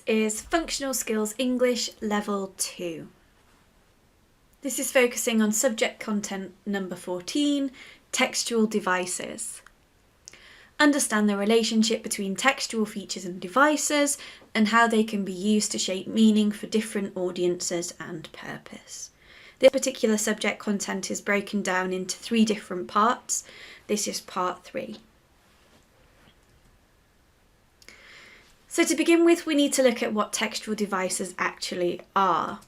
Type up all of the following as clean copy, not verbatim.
is Functional Skills English Level 2. This is focusing on subject content number 14, textual devices. Understand the relationship between textual features and devices and how they can be used to shape meaning for different audiences and purpose. This particular subject content is broken down into 3 different parts. This is part 3. So to begin with, we need to look at what textual devices actually are.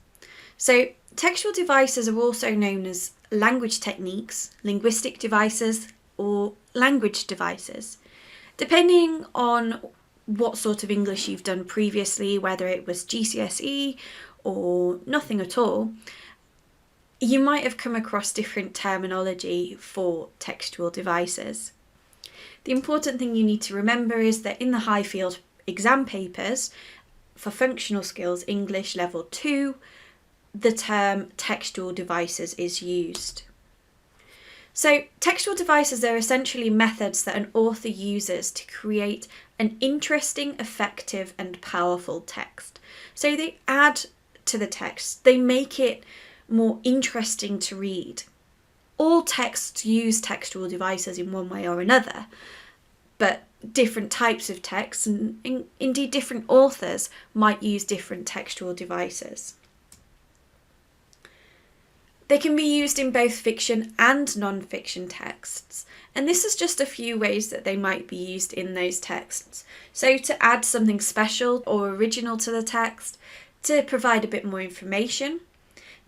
So textual devices are also known as language techniques, linguistic devices, or language devices. Depending on what sort of English you've done previously, whether it was GCSE or nothing at all, you might have come across different terminology for textual devices. The important thing you need to remember is that in the high field exam papers for Functional Skills English Level 2, the term textual devices is used. So textual devices are essentially methods that an author uses to create an interesting, effective and powerful text. So they add to the text, they make it more interesting to read. All texts use textual devices in one way or another, but different types of texts and indeed different authors might use different textual devices. They can be used in both fiction and non-fiction texts, and this is just a few ways that they might be used in those texts. So to add something special or original to the text, to provide a bit more information,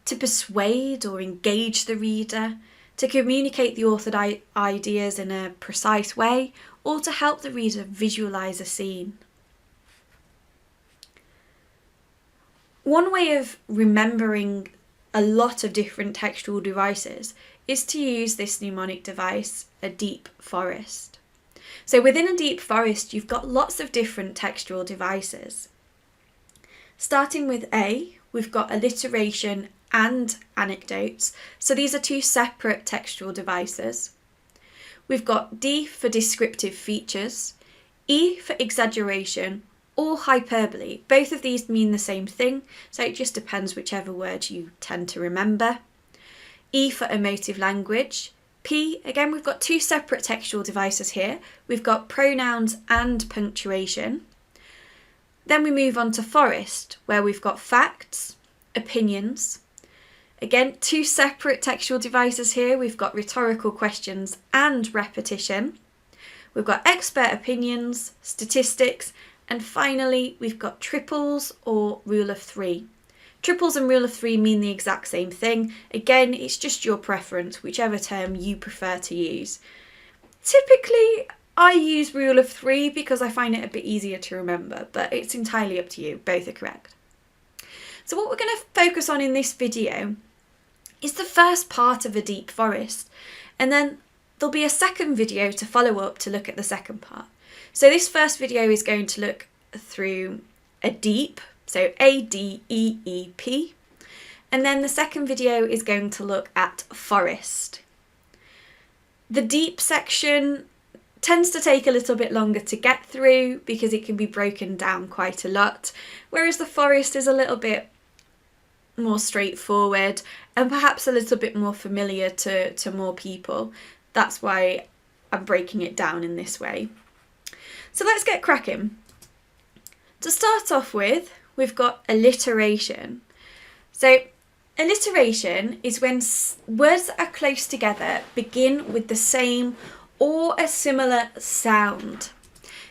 to persuade or engage the reader, to communicate the authored ideas in a precise way, or to help the reader visualise a scene. One way of remembering a lot of different textual devices is to use this mnemonic device, a deep forest. So within a deep forest, you've got lots of different textual devices. Starting with A, we've got alliteration and anecdotes. So these are 2 separate textual devices. We've got D for descriptive features, E for exaggeration, or hyperbole. Both of these mean the same thing, so it just depends whichever word you tend to remember. E for emotive language. P, again, we've got 2 separate textual devices here. We've got pronouns and punctuation. Then we move on to forest, where we've got facts, opinions. Again, 2 separate textual devices here. We've got rhetorical questions and repetition. We've got expert opinions, statistics, and finally, we've got triples or rule of 3. Triples and rule of 3 mean the exact same thing. Again, it's just your preference, whichever term you prefer to use. Typically, I use rule of 3 because I find it a bit easier to remember, but it's entirely up to you. Both are correct. So what we're going to focus on in this video is the first part of a deep forest, and then there'll be a second video to follow up to look at the second part. So this first video is going to look through a deep, so A-D-E-E-P, and then the second video is going to look at forest. The deep section tends to take a little bit longer to get through because it can be broken down quite a lot, whereas the forest is a little bit more straightforward and perhaps a little bit more familiar to more people. That's why I'm breaking it down in this way. So let's get cracking. To start off with, we've got alliteration. So alliteration is when words that are close together begin with the same or a similar sound.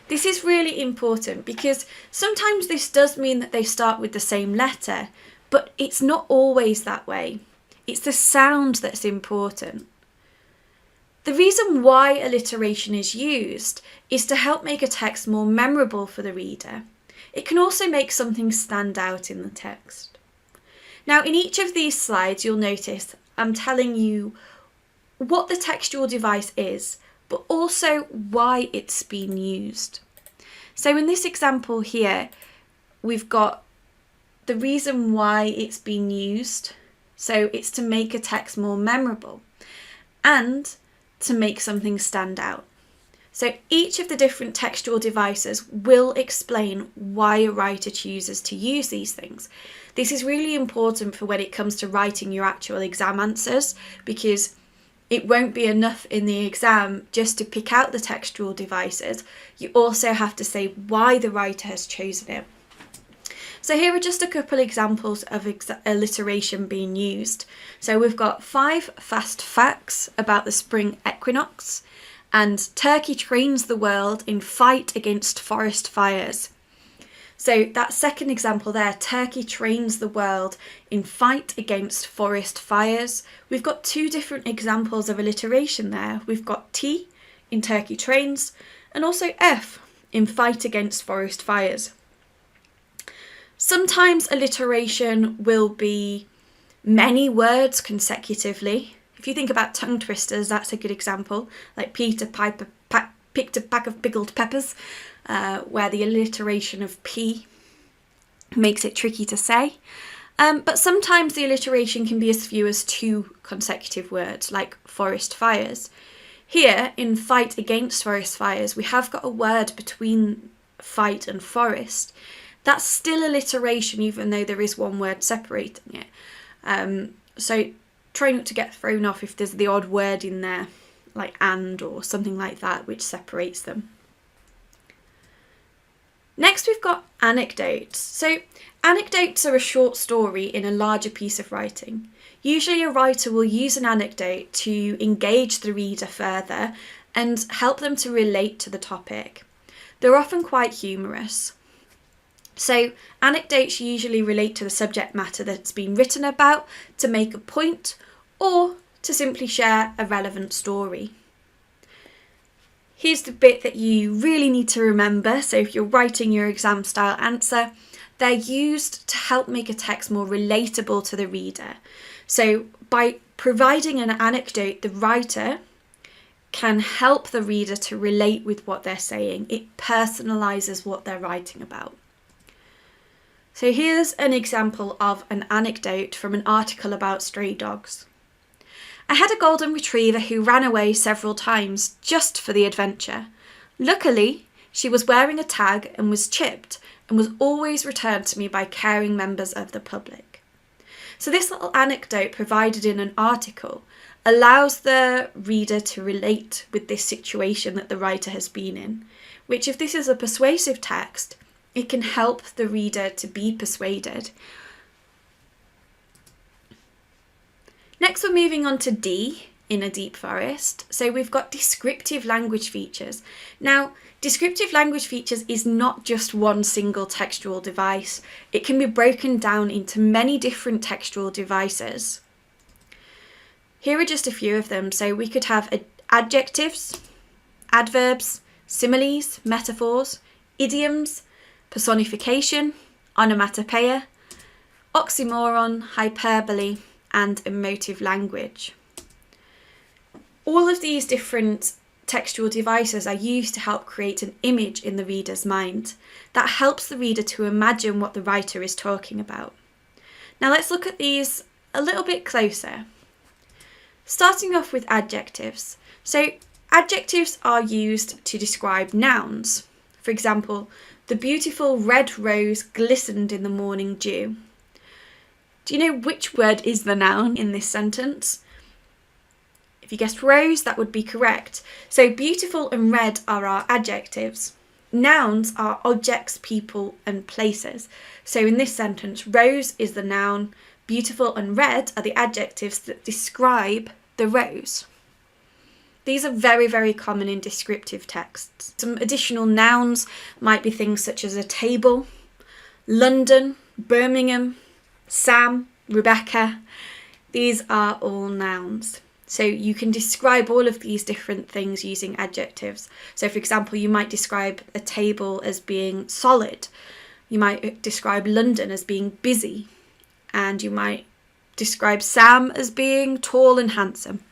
This is really important because sometimes this does mean that they start with the same letter, but it's not always that way. It's the sound that's important. The reason why alliteration is used is to help make a text more memorable for the reader. It can also make something stand out in the text. Now, in each of these slides, you'll notice I'm telling you what the textual device is, but also why it's been used. So in this example here, we've got the reason why it's been used. So it's to make a text more memorable and to make something stand out. So each of the different textual devices will explain why a writer chooses to use these things. This is really important for when it comes to writing your actual exam answers, because it won't be enough in the exam just to pick out the textual devices. You also have to say why the writer has chosen it. So here are just a couple examples of alliteration being used. So we've got 5 fast facts about the spring equinox, and Turkey trains the world in fight against forest fires. So that second example there, Turkey trains the world in fight against forest fires. We've got 2 different examples of alliteration there. We've got T in Turkey trains, and also F in fight against forest fires. Sometimes alliteration will be many words consecutively. If you think about tongue twisters, that's a good example, like Peter Piper picked a pack of pickled peppers, where the alliteration of P makes it tricky to say. But sometimes the alliteration can be as few as 2 consecutive words, like forest fires. Here, in fight against forest fires, we have got a word between fight and forest. That's still alliteration, even though there is one word separating it. So try not to get thrown off if there's the odd word in there, like and or something like that, which separates them. Next, we've got anecdotes. So anecdotes are a short story in a larger piece of writing. Usually a writer will use an anecdote to engage the reader further and help them to relate to the topic. They're often quite humorous. So anecdotes usually relate to the subject matter that's been written about to make a point or to simply share a relevant story. Here's the bit that you really need to remember. So if you're writing your exam style answer, they're used to help make a text more relatable to the reader. So by providing an anecdote, the writer can help the reader to relate with what they're saying. It personalises what they're writing about. So here's an example of an anecdote from an article about stray dogs. I had a golden retriever who ran away several times just for the adventure. Luckily, she was wearing a tag and was chipped and was always returned to me by caring members of the public. So this little anecdote provided in an article allows the reader to relate with this situation that the writer has been in, which if this is a persuasive text, it can help the reader to be persuaded. Next, we're moving on to D in a deep forest. So we've got descriptive language features. Now, descriptive language features is not just one single textual device. It can be broken down into many different textual devices. Here are just a few of them. So we could have adjectives, adverbs, similes, metaphors, idioms, personification, onomatopoeia, oxymoron, hyperbole, and emotive language. All of these different textual devices are used to help create an image in the reader's mind that helps the reader to imagine what the writer is talking about. Now let's look at these a little bit closer. Starting off with adjectives. So adjectives are used to describe nouns. For example, the beautiful red rose glistened in the morning dew. Do you know which word is the noun in this sentence? If you guessed rose, that would be correct. So beautiful and red are our adjectives. Nouns are objects, people, and places. So in this sentence, rose is the noun, beautiful and red are the adjectives that describe the rose. These are very, very common in descriptive texts. Some additional nouns might be things such as a table, London, Birmingham, Sam, Rebecca. These are all nouns. So you can describe all of these different things using adjectives. So for example, you might describe a table as being solid. You might describe London as being busy. And you might describe Sam as being tall and handsome.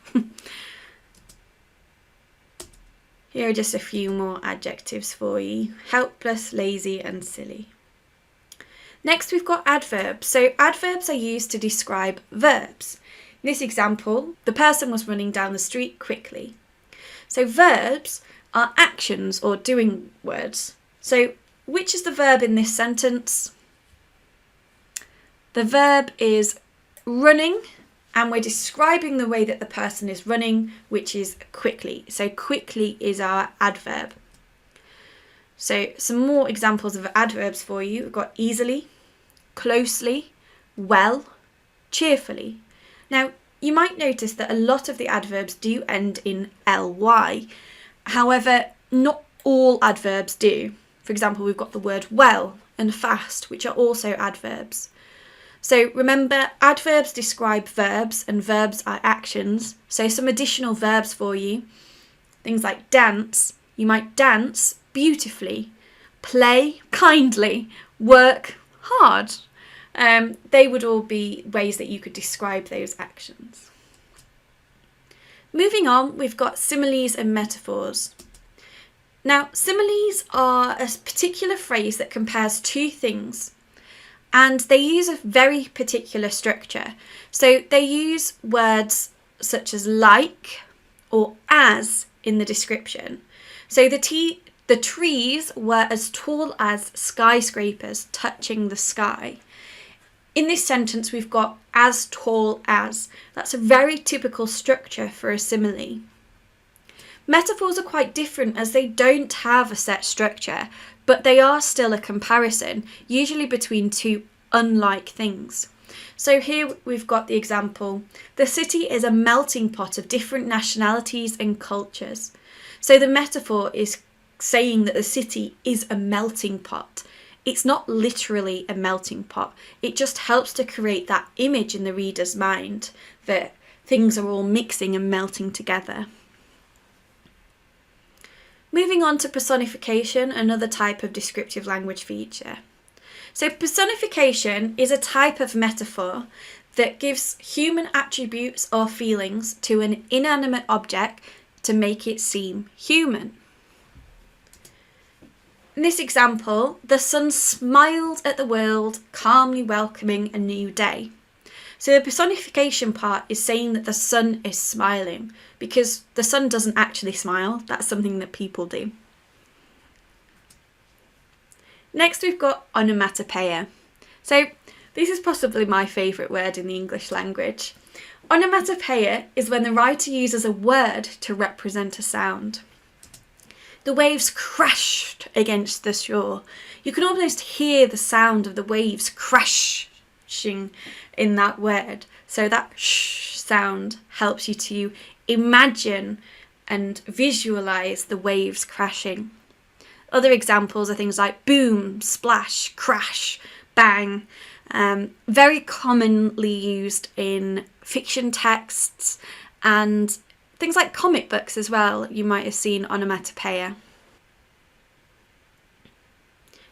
Here are just a few more adjectives for you. Helpless, lazy, and silly. Next, we've got adverbs. So adverbs are used to describe verbs. In this example, the person was running down the street quickly. So verbs are actions or doing words. So which is the verb in this sentence? The verb is running, and we're describing the way that the person is running, which is quickly. So quickly is our adverb. So some more examples of adverbs for you. We've got easily, closely, well, cheerfully. Now, you might notice that a lot of the adverbs do end in ly. However, not all adverbs do. For example, we've got the word well and fast, which are also adverbs. So remember, adverbs describe verbs and verbs are actions. So some additional verbs for you. Things like dance. You might dance beautifully, play kindly, work hard. They would all be ways that you could describe those actions. Moving on, we've got similes and metaphors. Now, similes are a particular phrase that compares two things, and they use a very particular structure. So they use words such as like or as in the description. So the trees were as tall as skyscrapers touching the sky. In this sentence, we've got as tall as. That's a very typical structure for a simile. Metaphors are quite different as they don't have a set structure, but they are still a comparison, usually between two unlike things. So here we've got the example, the city is a melting pot of different nationalities and cultures. So the metaphor is saying that the city is a melting pot. It's not literally a melting pot. It just helps to create that image in the reader's mind that things are all mixing and melting together. Moving on to personification, another type of descriptive language feature. So personification is a type of metaphor that gives human attributes or feelings to an inanimate object to make it seem human. In this example, the sun smiled at the world, calmly welcoming a new day. So the personification part is saying that the sun is smiling, because the sun doesn't actually smile. That's something that people do. Next, we've got onomatopoeia. So this is possibly my favourite word in the English language. Onomatopoeia is when the writer uses a word to represent a sound. The waves crashed against the shore. You can almost hear the sound of the waves crashing in that word. So that sh sound helps you to imagine and visualise the waves crashing. Other examples are things like boom, splash, crash, bang. Very commonly used in fiction texts and things like comic books as well. You might have seen onomatopoeia.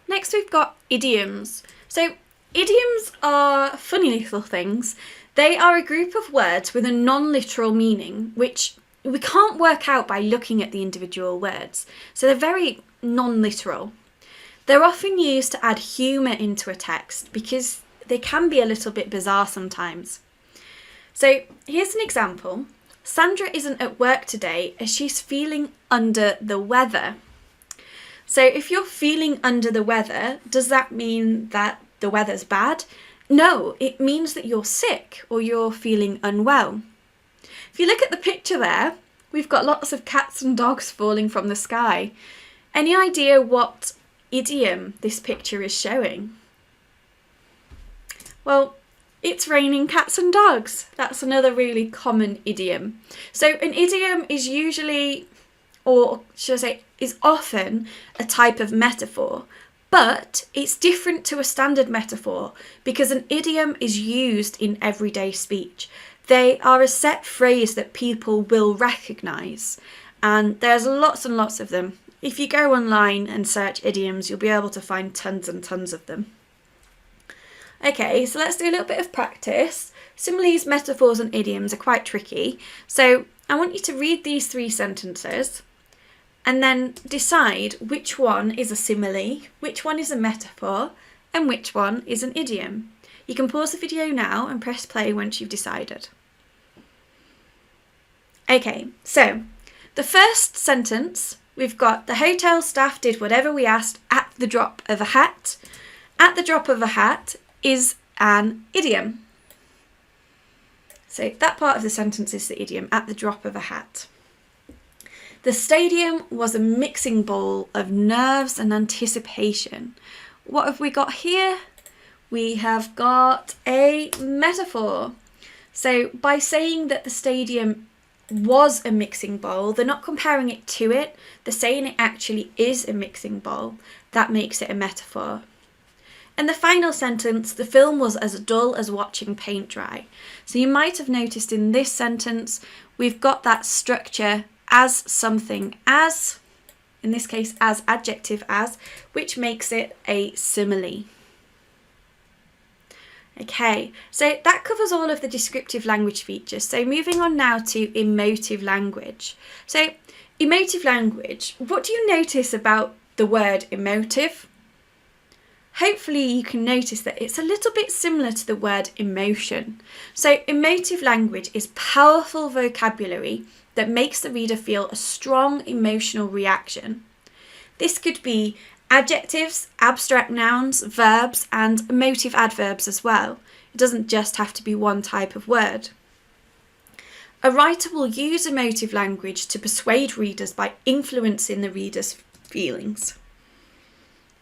Next we've got idioms. So idioms are funny little things. They are a group of words with a non-literal meaning, which we can't work out by looking at the individual words. So they're very non-literal. They're often used to add humour into a text because they can be a little bit bizarre sometimes. So here's an example. Sandra isn't at work today as she's feeling under the weather. So if you're feeling under the weather, does that mean that the weather's bad? No, it means that you're sick or you're feeling unwell. If you look at the picture there, we've got lots of cats and dogs falling from the sky. Any idea what idiom this picture is showing? Well, it's raining cats and dogs. That's another really common idiom. So an idiom is usually, or should I say, is often a type of metaphor, but it's different to a standard metaphor because an idiom is used in everyday speech. They are a set phrase that people will recognise, and there's lots and lots of them. If you go online and search idioms, you'll be able to find tons and tons of them. Okay, so let's do a little bit of practice. Similes, metaphors and idioms are quite tricky. So I want you to read these 3 sentences and then decide which one is a simile, which one is a metaphor, and which one is an idiom. You can pause the video now and press play once you've decided. Okay, so the first sentence, we've got the hotel staff did whatever we asked at the drop of a hat. At the drop of a hat is an idiom. So that part of the sentence is the idiom, at the drop of a hat. The stadium was a mixing bowl of nerves and anticipation. What have we got here? We have got a metaphor. So by saying that the stadium was a mixing bowl, they're not comparing it to it, they're saying it actually is a mixing bowl. That makes it a metaphor. And the final sentence, the film was as dull as watching paint dry. So you might have noticed in this sentence, we've got that structure as something, as, in this case, as adjective as, which makes it a simile. Okay, so that covers all of the descriptive language features. So moving on now to emotive language. So emotive language, what do you notice about the word emotive? Hopefully you can notice that it's a little bit similar to the word emotion. So emotive language is powerful vocabulary that makes the reader feel a strong emotional reaction. This could be adjectives, abstract nouns, verbs, and emotive adverbs as well. It doesn't just have to be one type of word. A writer will use emotive language to persuade readers by influencing the reader's feelings.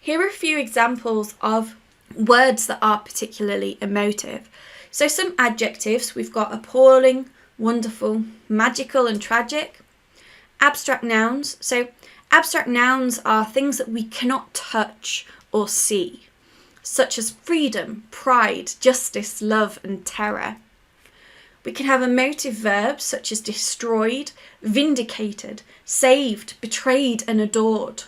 Here are a few examples of words that are particularly emotive. So some adjectives, we've got appalling, wonderful, magical and tragic. Abstract nouns, so abstract nouns are things that we cannot touch or see, such as freedom, pride, justice, love and terror. We can have emotive verbs such as destroyed, vindicated, saved, betrayed and adored.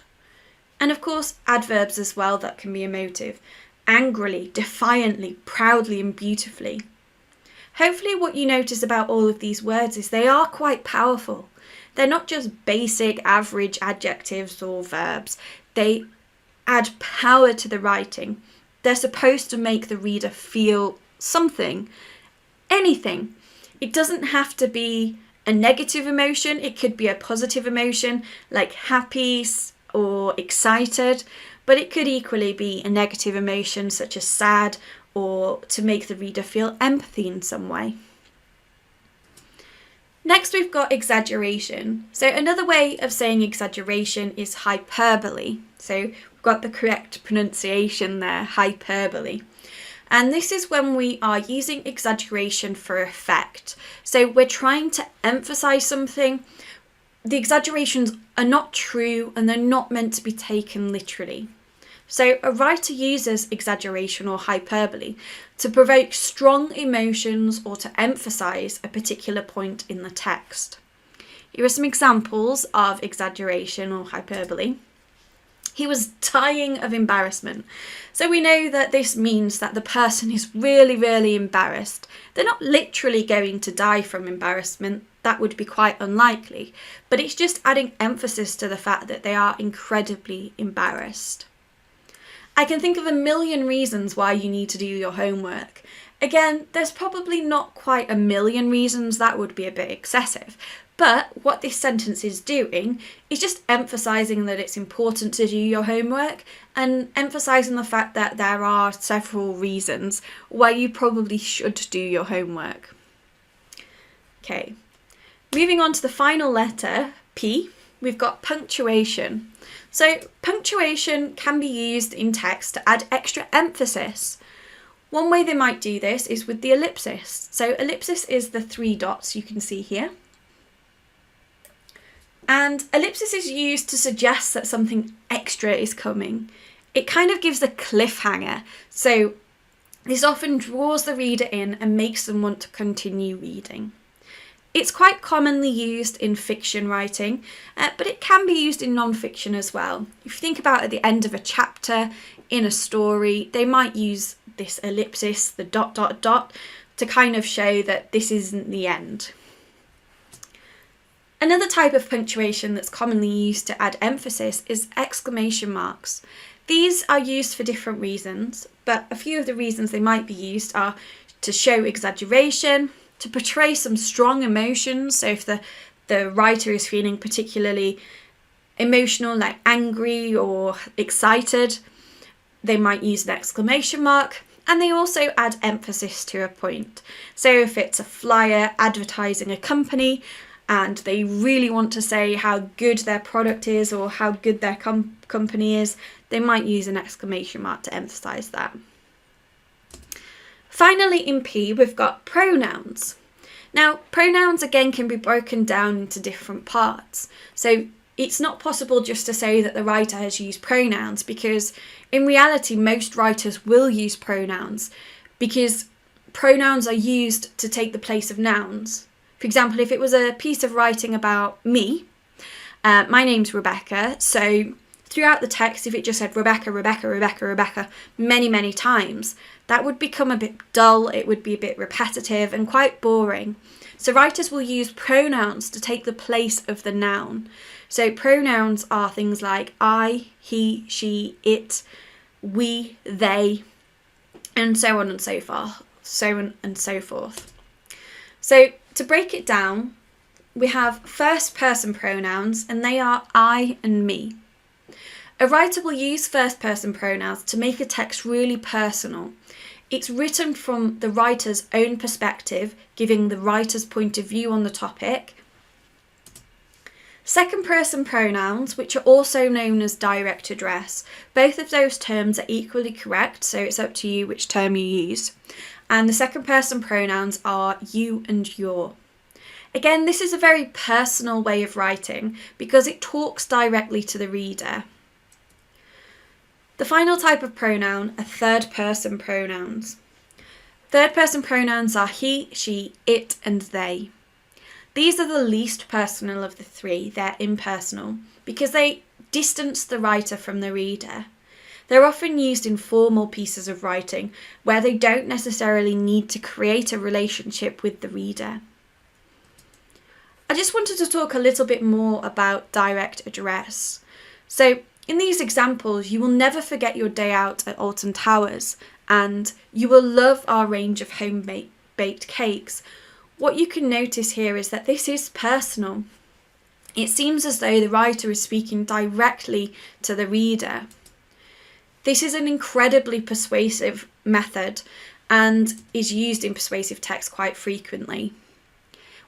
And of course adverbs as well that can be emotive, angrily, defiantly, proudly and beautifully. Hopefully what you notice about all of these words is they are quite powerful. They're not just basic average adjectives or verbs. They add power to the writing. They're supposed to make the reader feel something, anything. It doesn't have to be a negative emotion. It could be a positive emotion like happy or excited, but it could equally be a negative emotion such as sad or to make the reader feel empathy in some way. Next we've got exaggeration. So another way of saying exaggeration is hyperbole. So we've got the correct pronunciation there, hyperbole. And this is when we are using exaggeration for effect. So we're trying to emphasize something. The exaggerations are not true and they're not meant to be taken literally. So a writer uses exaggeration or hyperbole to provoke strong emotions or to emphasize a particular point in the text. Here are some examples of exaggeration or hyperbole. He was dying of embarrassment. So we know that this means that the person is really, really embarrassed. They're not literally going to die from embarrassment. That would be quite unlikely. But it's just adding emphasis to the fact that they are incredibly embarrassed. I can think of a million reasons why you need to do your homework. Again, there's probably not quite a million reasons, that would be a bit excessive. But what this sentence is doing is just emphasising that it's important to do your homework and emphasising the fact that there are several reasons why you probably should do your homework. Okay, moving on to the final letter, P, we've got punctuation. So punctuation can be used in text to add extra emphasis. One way they might do this is with the ellipsis. So ellipsis is the 3 dots you can see here. And ellipsis is used to suggest that something extra is coming. It kind of gives a cliffhanger. So this often draws the reader in and makes them want to continue reading. It's quite commonly used in fiction writing, but it can be used in non-fiction as well. If you think about at the end of a chapter in a story, they might use this ellipsis, the ... to kind of show that this isn't the end. Another type of punctuation that's commonly used to add emphasis is exclamation marks. These are used for different reasons, but a few of the reasons they might be used are to show exaggeration, to portray some strong emotions. So if the writer is feeling particularly Emotional, like angry or excited, they might use an exclamation mark. And they also add emphasis to a point. So if it's a flyer advertising a company and they really want to say how good their product is or how good their company is, they might use an exclamation mark to emphasize that. Finally, in P, we've got pronouns. Now, pronouns again can be broken down into different parts. So it's not possible just to say that the writer has used pronouns, because in reality, most writers will use pronouns because pronouns are used to take the place of nouns. For example, if it was a piece of writing about me, my name's Rebecca, so throughout the text, if it just said Rebecca, Rebecca, Rebecca, Rebecca many, many times, that would become a bit dull, it would be a bit repetitive and quite boring. So writers will use pronouns to take the place of the noun. So pronouns are things like I, he, she, it, we, they, and so on and so forth. So forth. So to break it down, we have first person pronouns, and they are I and me. A writer will use first person pronouns to make a text really personal. It's written from the writer's own perspective, giving the writer's point of view on the topic. Second person pronouns, which are also known as direct address. Both of those terms are equally correct, so it's up to you which term you use. And the second person pronouns are you and your. Again, this is a very personal way of writing because it talks directly to the reader. The final type of pronoun are third person pronouns. Third person pronouns are he, she, it, and they. These are the least personal of the three. They're impersonal because they distance the writer from the reader. They're often used in formal pieces of writing where they don't necessarily need to create a relationship with the reader. I just wanted to talk a little bit more about direct address. So in these examples, you will never forget your day out at Alton Towers, and you will love our range of home-baked cakes. What you can notice here is that this is personal. It seems as though the writer is speaking directly to the reader. This is an incredibly persuasive method and is used in persuasive text quite frequently.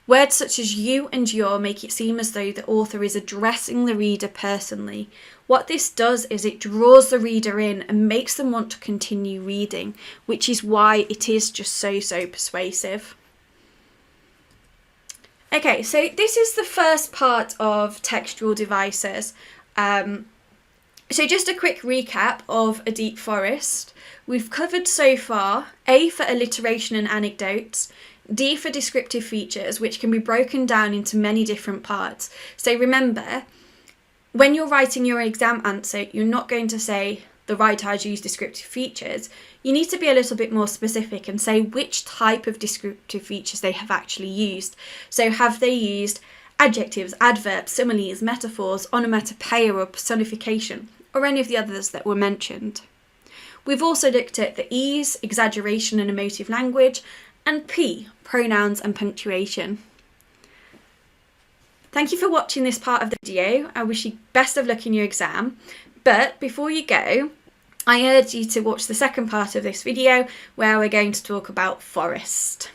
Words such as you and your make it seem as though the author is addressing the reader personally. What this does is it draws the reader in and makes them want to continue reading, which is why it is just so persuasive. Okay, so this is the first part of textual devices. So just a quick recap of A Deep Forest. We've covered so far A for alliteration and anecdotes, D for descriptive features, which can be broken down into many different parts. So remember, when you're writing your exam answer, you're not going to say the writer has used descriptive features. You need to be a little bit more specific and say which type of descriptive features they have actually used. So have they used adjectives, adverbs, similes, metaphors, onomatopoeia or personification, or any of the others that were mentioned. We've also looked at the E's, exaggeration and emotive language, and P, pronouns and punctuation. Thank you for watching this part of the video. I wish you best of luck in your exam. But before you go, I urge you to watch the second part of this video where we're going to talk about forest.